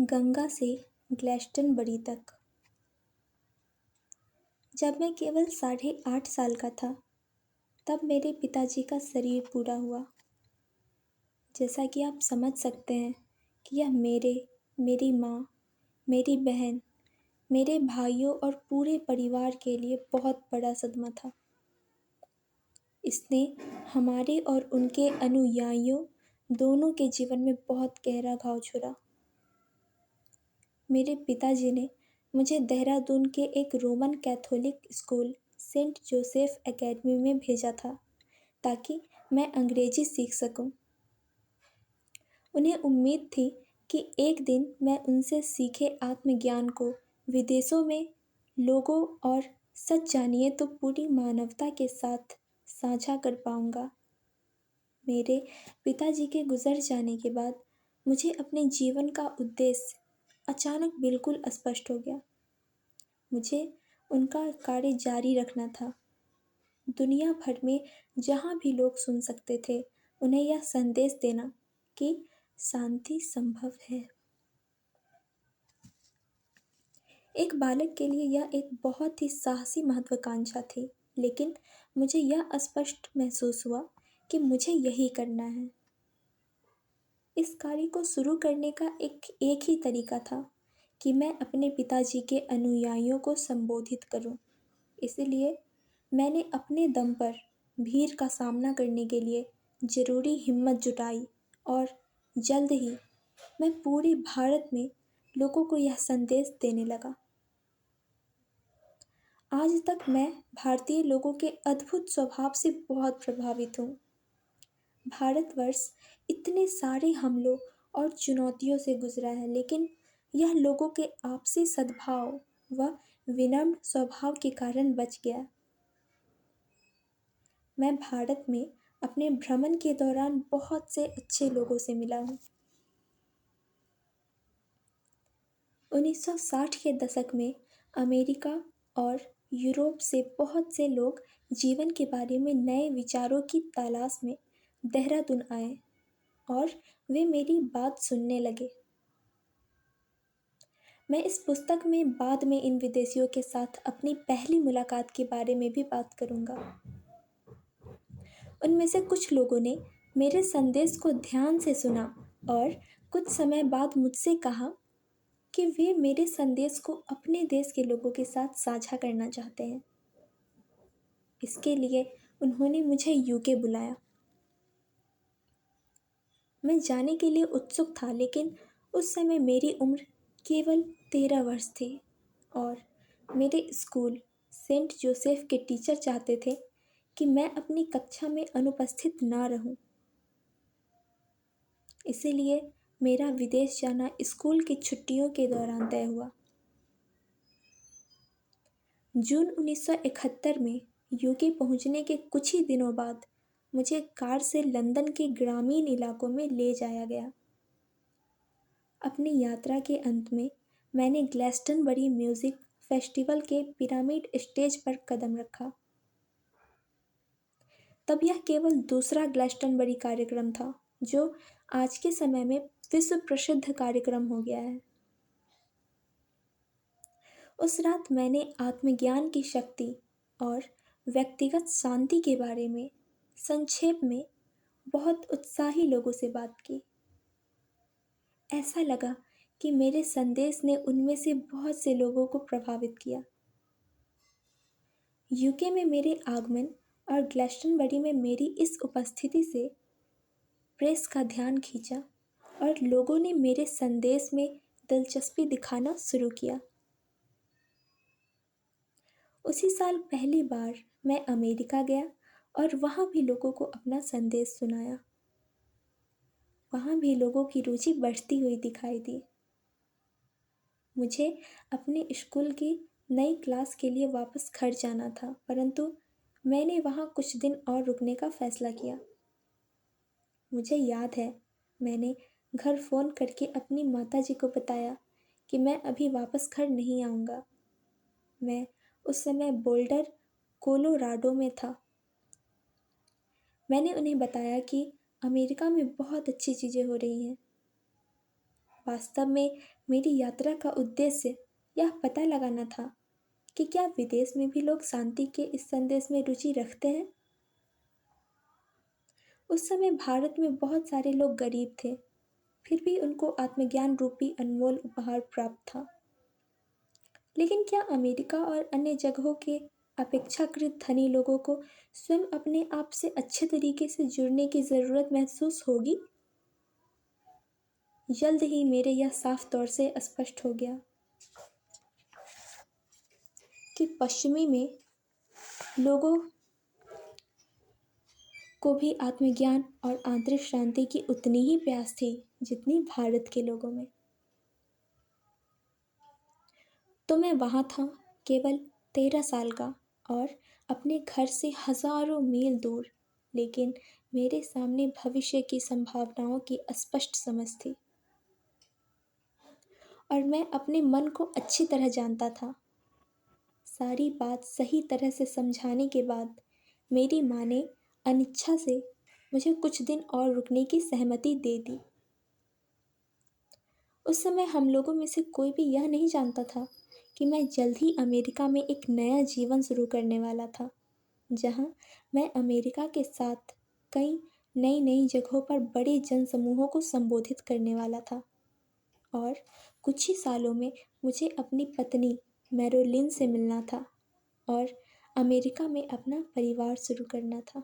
गंगा से ग्लैस्टनबरी तक। जब मैं केवल 8.5 साल का था, तब मेरे पिताजी का शरीर पूरा हुआ। जैसा कि आप समझ सकते हैं कि यह मेरी माँ, मेरी बहन, मेरे भाइयों और पूरे परिवार के लिए बहुत बड़ा सदमा था। इसने हमारे और उनके अनुयायियों दोनों के जीवन में बहुत गहरा घाव छोड़ा। मेरे पिताजी ने मुझे देहरादून के एक Roman Catholic school Saint Joseph academy में भेजा था ताकि मैं अंग्रेजी सीख सकूं। उन्हें उम्मीद थी कि एक दिन मैं उनसे सीखे आत्मज्ञान को विदेशों में लोगों और सच जानिए तो पूरी मानवता के साथ साझा कर पाऊंगा। मेरे पिताजी के गुजर जाने के बाद मुझे अपने जीवन का उद्देश्य अचानक बिल्कुल स्पष्ट हो गया। मुझे उनका कार्य जारी रखना था। दुनिया भर में जहाँ भी लोग सुन सकते थे, उन्हें यह संदेश देना कि शांति संभव है। एक बालक के लिए यह एक बहुत ही साहसी महत्वाकांक्षा थी, लेकिन मुझे यह स्पष्ट महसूस हुआ कि मुझे यही करना है। इस कार्य को शुरू करने का एक ही तरीका था कि मैं अपने पिताजी के अनुयायियों को संबोधित करूं। इसलिए मैंने अपने दम पर भीड़ का सामना करने के लिए जरूरी हिम्मत जुटाई और जल्द ही मैं पूरे भारत में लोगों को यह संदेश देने लगा। आज तक मैं भारतीय लोगों के अद्भुत स्वभाव से बहुत प्रभावित हूँ। भारतवर्ष इतने सारे हमलों और चुनौतियों से गुजरा है, लेकिन यह लोगों के आपसी सद्भाव व विनम्र स्वभाव के कारण बच गया। मैं भारत में अपने भ्रमण के दौरान बहुत से अच्छे लोगों से मिला हूँ। 1960 के दशक में अमेरिका और यूरोप से बहुत से लोग जीवन के बारे में नए विचारों की तलाश में देहरादून आए और वे मेरी बात सुनने लगे। मैं इस पुस्तक में बाद में इन विदेशियों के साथ अपनी पहली मुलाकात के बारे में भी बात करूंगा। उनमें से कुछ लोगों ने मेरे संदेश को ध्यान से सुना और कुछ समय बाद मुझसे कहा कि वे मेरे संदेश को अपने देश के लोगों के साथ साझा करना चाहते हैं। इसके लिए उन्होंने मुझे यूके बुलाया। मैं जाने के लिए उत्सुक था, लेकिन उस समय मेरी उम्र केवल 13 वर्ष थी और मेरे स्कूल सेंट जोसेफ के टीचर चाहते थे कि मैं अपनी कक्षा में अनुपस्थित ना रहूं। इसीलिए मेरा विदेश जाना स्कूल की छुट्टियों के दौरान तय हुआ। जून 1971 में यूके पहुंचने के कुछ ही दिनों बाद मुझे कार से लंदन के ग्रामीण इलाकों में ले जाया गया। अपनी यात्रा के अंत में मैंने ग्लैस्टनबरी म्यूजिक फेस्टिवल के पिरामिड स्टेज पर कदम रखा। तब यह केवल दूसरा ग्लैस्टनबरी कार्यक्रम था, जो आज के समय में विश्व प्रसिद्ध कार्यक्रम हो गया है। उस रात मैंने आत्मज्ञान की शक्ति और व्यक्तिगत शांति के बारे में संक्षेप में बहुत उत्साही लोगों से बात की। ऐसा लगा कि मेरे संदेश ने उनमें से बहुत से लोगों को प्रभावित किया। यूके में मेरे आगमन और ग्लैस्टनबरी में मेरी इस उपस्थिति से प्रेस का ध्यान खींचा और लोगों ने मेरे संदेश में दिलचस्पी दिखाना शुरू किया। उसी साल पहली बार मैं अमेरिका गया और वहाँ भी लोगों को अपना संदेश सुनाया। वहाँ भी लोगों की रुचि बढ़ती हुई दिखाई दी। मुझे अपने स्कूल की नई क्लास के लिए वापस घर जाना था, परंतु मैंने वहाँ कुछ दिन और रुकने का फैसला किया। मुझे याद है, मैंने घर फ़ोन करके अपनी माताजी को बताया कि मैं अभी वापस घर नहीं आऊँगा। मैं उस समय बोल्डर, कोलोराडो में था। मैंने उन्हें बताया कि अमेरिका में बहुत अच्छी चीज़ें हो रही हैं। वास्तव में मेरी यात्रा का उद्देश्य यह पता लगाना था कि क्या विदेश में भी लोग शांति के इस संदेश में रुचि रखते हैं। उस समय भारत में बहुत सारे लोग गरीब थे, फिर भी उनको आत्मज्ञान रूपी अनमोल उपहार प्राप्त था। लेकिन क्या अमेरिका और अन्य जगहों के अपेक्षाकृत धनी लोगों को स्वयं अपने आप से अच्छे तरीके से जुड़ने की ज़रूरत महसूस होगी? जल्द ही मेरे यह साफ तौर से स्पष्ट हो गया कि पश्चिमी में लोगों को भी आत्मज्ञान और आंतरिक शांति की उतनी ही प्यास थी जितनी भारत के लोगों में। तो मैं वहाँ था, केवल 13 साल का और अपने घर से हजारों मील दूर, लेकिन मेरे सामने भविष्य की संभावनाओं की स्पष्ट समझ थी और मैं अपने मन को अच्छी तरह जानता था। सारी बात सही तरह से समझाने के बाद मेरी माँ ने अनिच्छा से मुझे कुछ दिन और रुकने की सहमति दे दी। उस समय हम लोगों में से कोई भी यह नहीं जानता था कि मैं जल्द ही अमेरिका में एक नया जीवन शुरू करने वाला था, जहां मैं अमेरिका के साथ कई नई नई जगहों पर बड़े जनसमूहों को संबोधित करने वाला था और कुछ ही सालों में मुझे अपनी पत्नी मैरोलिन से मिलना था और अमेरिका में अपना परिवार शुरू करना था।